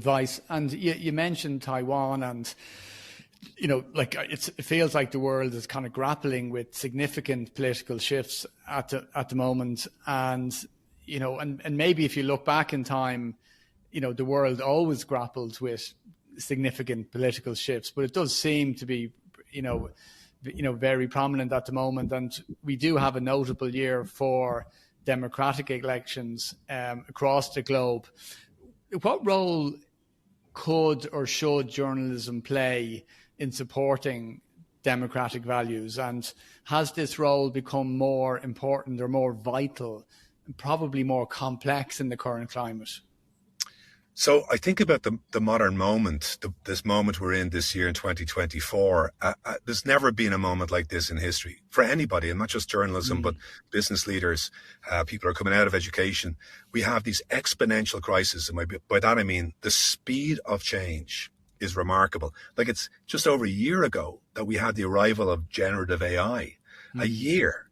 advice. And you mentioned Taiwan, and it feels like the world is kind of grappling with significant political shifts at the moment. And and maybe if you look back in time, the world always grappled with significant political shifts, but it does seem to be, very prominent at the moment. And we do have a notable year for democratic elections across the globe. What role could or should journalism play in supporting democratic values? And has this role become more important or more vital and probably more complex in the current climate? So I think about the modern moment, this moment we're in this year in 2024. There's never been a moment like this in history for anybody, and not just journalism, but business leaders, people who are coming out of education. We have these exponential crises. And by that, I mean the speed of change is remarkable. Like, it's just over a year ago that we had the arrival of generative AI. A year.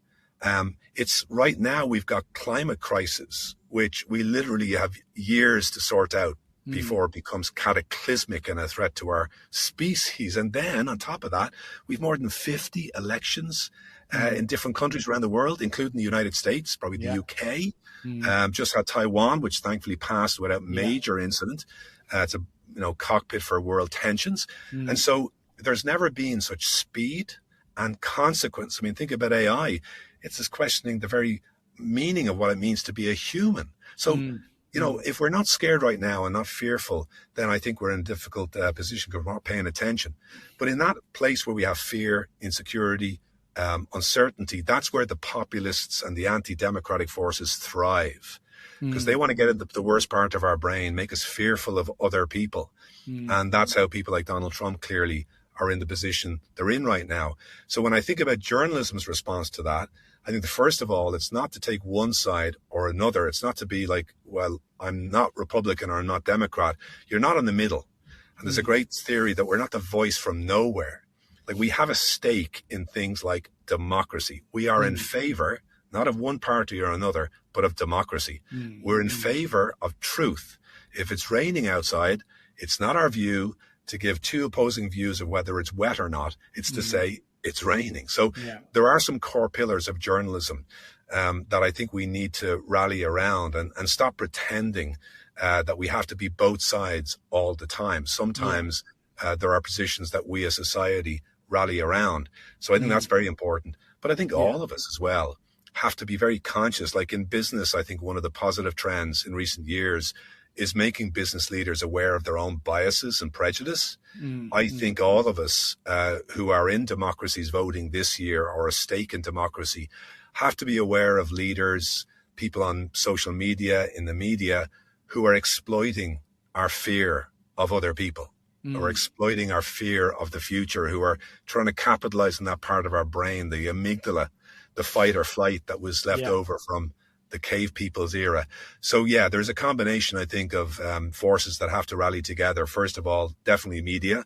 It's right now we've got climate crisis, which we literally have years to sort out before it becomes cataclysmic and a threat to our species. And then on top of that, we've more than 50 elections in different countries around the world, including the United States, probably the UK. Just had Taiwan, which thankfully passed without major incident. It's a cockpit for world tensions. And so there's never been such speed and consequence. I mean, think about AI. It's just questioning the very meaning of what it means to be a human. So, if we're not scared right now and not fearful, then I think we're in a difficult position because we're not paying attention. But in that place where we have fear, insecurity, uncertainty, that's where the populists and the anti-democratic forces thrive, because they want to get into the worst part of our brain, make us fearful of other people. And that's how people like Donald Trump clearly are in the position they're in right now. So when I think about journalism's response to that, I think first of all, it's not to take one side or another. It's not to be like, well, I'm not Republican or I'm not Democrat. You're not in the middle. And there's a great theory that we're not the voice from nowhere. Like, we have a stake in things like democracy. We are in favor, not of one party or another, but of democracy. We're in favor of truth. If it's raining outside, it's not our view to give two opposing views of whether it's wet or not. It's to say it's raining. So there are some core pillars of journalism that I think we need to rally around and stop pretending that we have to be both sides all the time. Sometimes there are positions that we as society rally around. So I think that's very important. But I think all of us as well have to be very conscious. Like in business, I think one of the positive trends in recent years is making business leaders aware of their own biases and prejudice. I think all of us who are in democracies voting this year or a stake in democracy have to be aware of leaders, people on social media, in the media, who are exploiting our fear of other people, or exploiting our fear of the future, who are trying to capitalize on that part of our brain, the amygdala, the fight or flight that was left over from the cave people's era. So there's a combination, I think, of forces that have to rally together. First of all, definitely media.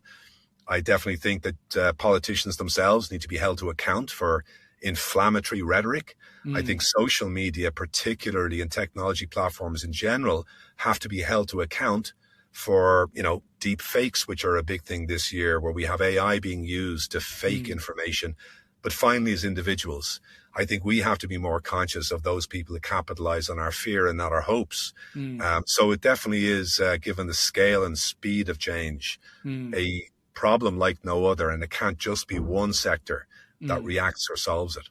I definitely think that politicians themselves need to be held to account for inflammatory rhetoric. I think social media, particularly, and technology platforms in general, have to be held to account for, deep fakes, which are a big thing this year, where we have AI being used to fake information. But finally, as individuals, I think we have to be more conscious of those people that capitalize on our fear and not our hopes. So it definitely is, given the scale and speed of change, a problem like no other. And it can't just be one sector that reacts or solves it.